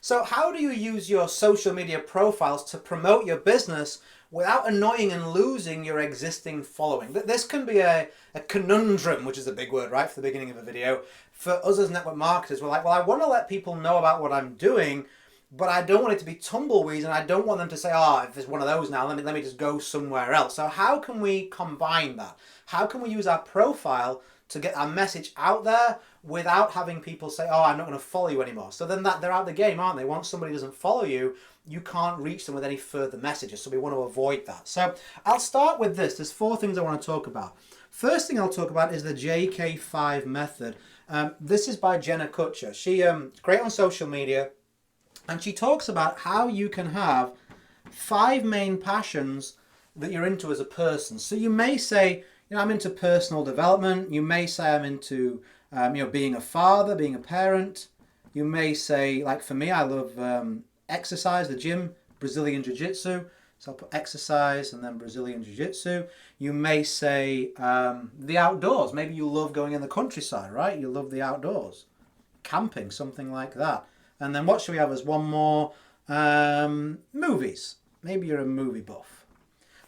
So how do you use your social media profiles to promote your business without annoying and losing your existing following? This can be a conundrum, which is a big word, right, for the beginning of a video. For us as network marketers, we're like, well, I want to let people know about what I'm doing, but I don't want it to be tumbleweeds, and I don't want them to say, oh, if it's one of those now, let me just go somewhere else. So how can we combine that? How can we use our profile to get our message out there without having people say, oh, I'm not going to follow you anymore? So then they're out of the game, aren't they? Once somebody doesn't follow you, you can't reach them with any further messages. So we want to avoid that. So I'll start with this. There's 4 things I want to talk about. First thing I'll talk about is the JK5 Method. This is by Jenna Kutcher. She's great on social media. And she talks about how you can have 5 main passions that you're into as a person. So you may say, I'm into personal development. You may say I'm into, being a father, being a parent. You may say, like for me, I love exercise, the gym, Brazilian Jiu-Jitsu. So I'll put exercise and then Brazilian Jiu-Jitsu. You may say the outdoors. Maybe you love going in the countryside, right? You love the outdoors. Camping, something like that. And then what should we have as one more? Movies. Maybe you're a movie buff.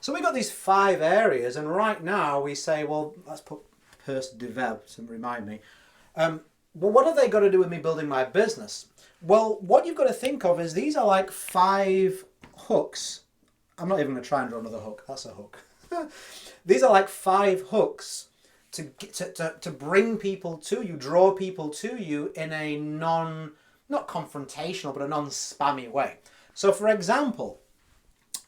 So we've got these 5 areas, and right now we say, well, let's put personal development to remind me. Well, what have they got to do with me building my business? Well, what you've got to think of is these are like 5 hooks. I'm not even going to try and draw another hook. That's a hook. These are like 5 hooks to bring people to you, draw people to you in a not confrontational, but a non-spammy way. So for example,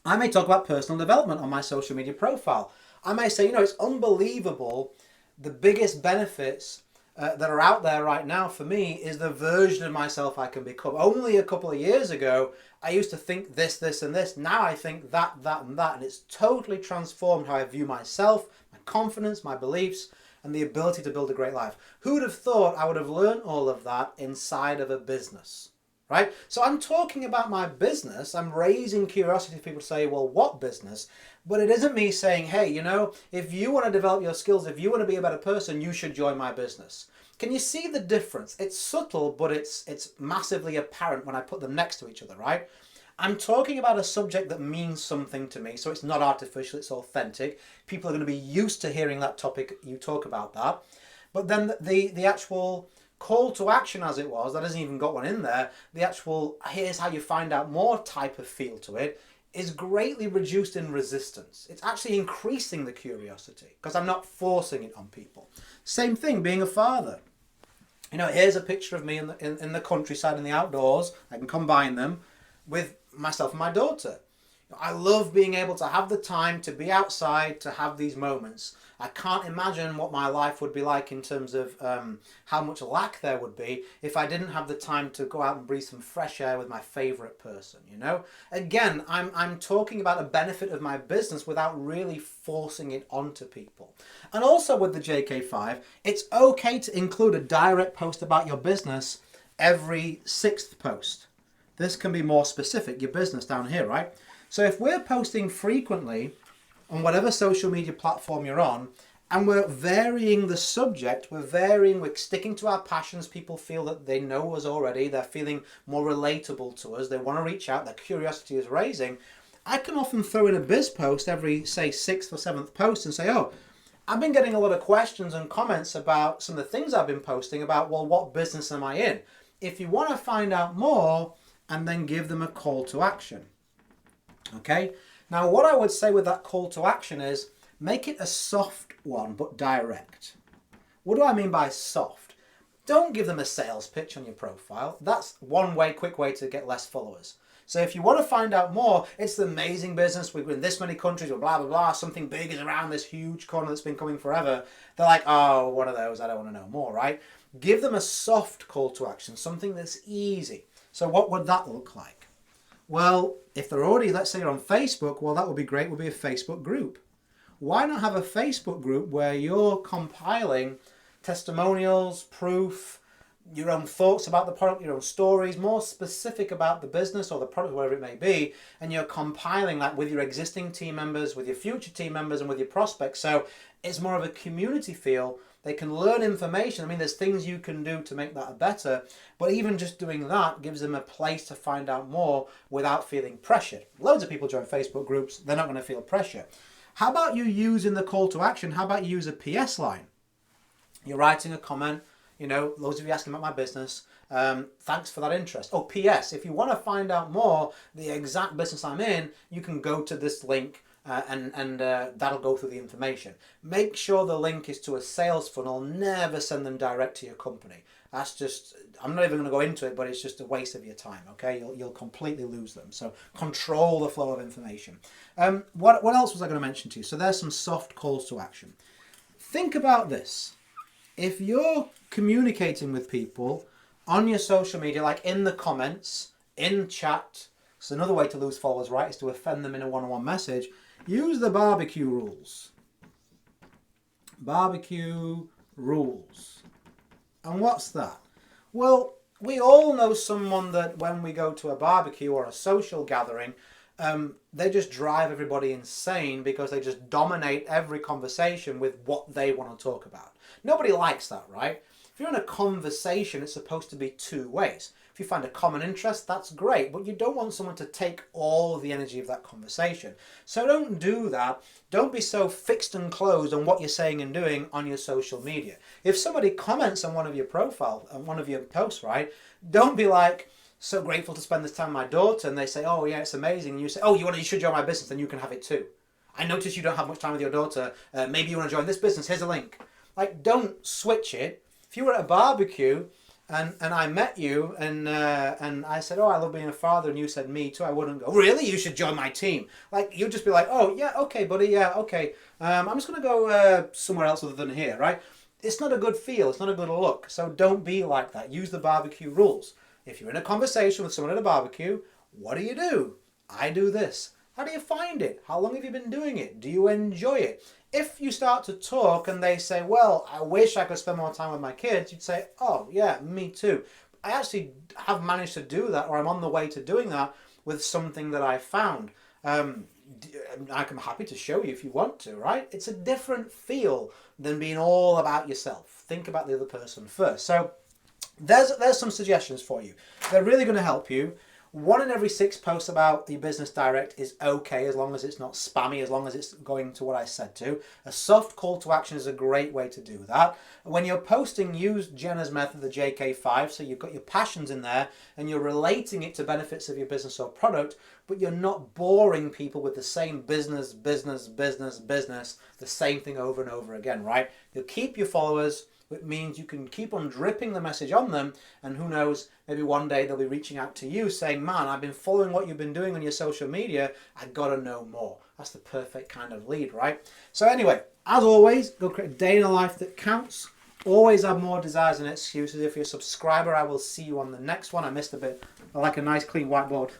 I may talk about personal development on my social media profile. I may say, it's unbelievable. The biggest benefits that are out there right now for me is the version of myself I can become. Only a couple of years ago, I used to think this, and this. Now I think that, and that. And it's totally transformed how I view myself, my confidence, my beliefs, and the ability to build a great life. Who would have thought I would have learned all of that inside of a business, right? So I'm talking about my business. I'm raising curiosity for people to say, well, what business? But it isn't me saying, hey, if you want to develop your skills, if you want to be a better person, you should join my business. Can you see the difference? It's subtle, but it's massively apparent when I put them next to each other, right? I'm talking about a subject that means something to me, so it's not artificial, it's authentic. People are going to be used to hearing that topic, you talk about that. But then the actual call to action, as it was, that hasn't even got one in there, the actual here's how you find out more type of feel to it, is greatly reduced in resistance. It's actually increasing the curiosity because I'm not forcing it on people. Same thing, being a father. Here's a picture of me in the countryside, in the outdoors. I can combine them with myself and my daughter. I love being able to have the time to be outside, to have these moments. I can't imagine what my life would be like in terms of how much lack there would be if I didn't have the time to go out and breathe some fresh air with my favorite person, Again, I'm talking about a benefit of my business without really forcing it onto people. And also with the JK5, it's okay to include a direct post about your business every 6th post. This can be more specific, your business down here, right? So if we're posting frequently on whatever social media platform you're on, and we're varying the subject, we're sticking to our passions, people feel that they know us already, they're feeling more relatable to us, they want to reach out, their curiosity is raising, I can often throw in a biz post every, say, 6th or 7th post and say, oh, I've been getting a lot of questions and comments about some of the things I've been posting about, well, what business am I in? If you want to find out more, and then give them a call to action. Okay? Now, what I would say with that call to action is make it a soft one, but direct. What do I mean by soft? Don't give them a sales pitch on your profile. That's one way, quick way to get less followers. So if you want to find out more, it's the amazing business, we're in this many countries, or blah, blah, blah, something big is around this huge corner that's been coming forever. They're like, oh, one of those, I don't want to know more, right? Give them a soft call to action, something that's easy. So what would that look like? Well, if they're already, let's say you're on Facebook, well, that would be great, would be a Facebook group. Why not have a Facebook group where you're compiling testimonials, proof, your own thoughts about the product, your own stories, more specific about the business or the product, whatever it may be, and you're compiling that with your existing team members, with your future team members, and with your prospects. So it's more of a community feel They can learn information. I mean, there's things you can do to make that better, but even just doing that gives them a place to find out more without feeling pressured. Loads of people join Facebook groups, they're not going to feel pressure. How about you using the call to action? How about you use a PS line? You're writing a comment, loads of you asking about my business. Thanks for that interest. Oh, PS, if you want to find out more, the exact business I'm in, you can go to this link and that'll go through the information. Make sure the link is to a sales funnel. Never send them direct to your company. That's just, I'm not even going to go into it, but it's just a waste of your time, okay? You'll completely lose them. So control the flow of information. What else was I going to mention to you? So there's some soft calls to action. Think about this. If you're communicating with people on your social media, like in the comments, in chat, so another way to lose followers, right, is to offend them in a one-on-one message. Use the barbecue rules. Barbecue rules. And what's that? Well, we all know someone that when we go to a barbecue or a social gathering, they just drive everybody insane because they just dominate every conversation with what they want to talk about. Nobody likes that, right? If you're in a conversation, it's supposed to be two ways. If you find a common interest, that's great, but you don't want someone to take all of the energy of that conversation. So don't do that. Don't be so fixed and closed on what you're saying and doing on your social media. If somebody comments on one of your on one of your posts, right, don't be like, so grateful to spend this time with my daughter, and they say, oh yeah, it's amazing, and you say, oh, you should join my business, then you can have it too. I notice you don't have much time with your daughter, maybe you want to join this business, here's a link. Like, don't switch it. If you were at a barbecue and I met you and I said, oh, I love being a father, and you said, me too, I wouldn't go, really? You should join my team. Like, you'd just be like, oh, yeah, okay, buddy, yeah, okay. I'm just going to go somewhere else other than here, right? It's not a good feel. It's not a good look. So don't be like that. Use the barbecue rules. If you're in a conversation with someone at a barbecue, what do? I do this. How do you find it? How long have you been doing it? Do you enjoy it? If you start to talk and they say, well, I wish I could spend more time with my kids, you'd say, oh, yeah, me too. I actually have managed to do that, or I'm on the way to doing that with something that I found. I'm happy to show you if you want to, right? It's a different feel than being all about yourself. Think about the other person first. So there's some suggestions for you. They're really going to help you. 1 in every 6 posts about your business direct is okay, as long as it's not spammy, as long as it's going to what I said to. A soft call to action is a great way to do that. When you're posting, use Jenna's method, the JK5, so you've got your passions in there and you're relating it to benefits of your business or product, but you're not boring people with the same business, the same thing over and over again, right? You'll keep your followers. It means you can keep on dripping the message on them, and who knows, maybe one day they'll be reaching out to you saying, man, I've been following what you've been doing on your social media, I gotta know more. That's the perfect kind of lead, right? So anyway, as always, go create a day in a life that counts. Always have more desires than excuses. If you're a subscriber, I will see you on the next one. I missed a bit. I like a nice clean whiteboard.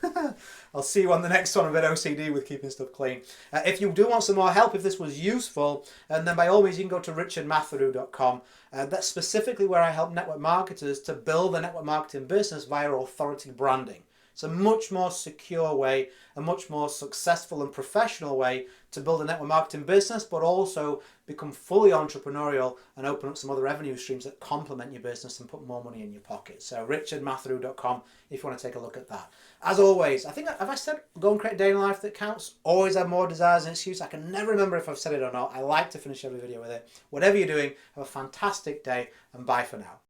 I'll see you on the next one. I'm a bit OCD with keeping stuff clean. If you do want some more help, if this was useful, and then by all means you can go to richardmatthew.com. That's specifically where I help network marketers to build a network marketing business via authority branding. It's a much more secure way, a much more successful and professional way to build a network marketing business, but also become fully entrepreneurial and open up some other revenue streams that complement your business and put more money in your pocket. So richardmatthew.com if you want to take a look at that. As always, I think, have I said go and create a day in life that counts? Always have more desires and excuses. I can never remember if I've said it or not. I like to finish every video with it. Whatever you're doing, have a fantastic day and bye for now.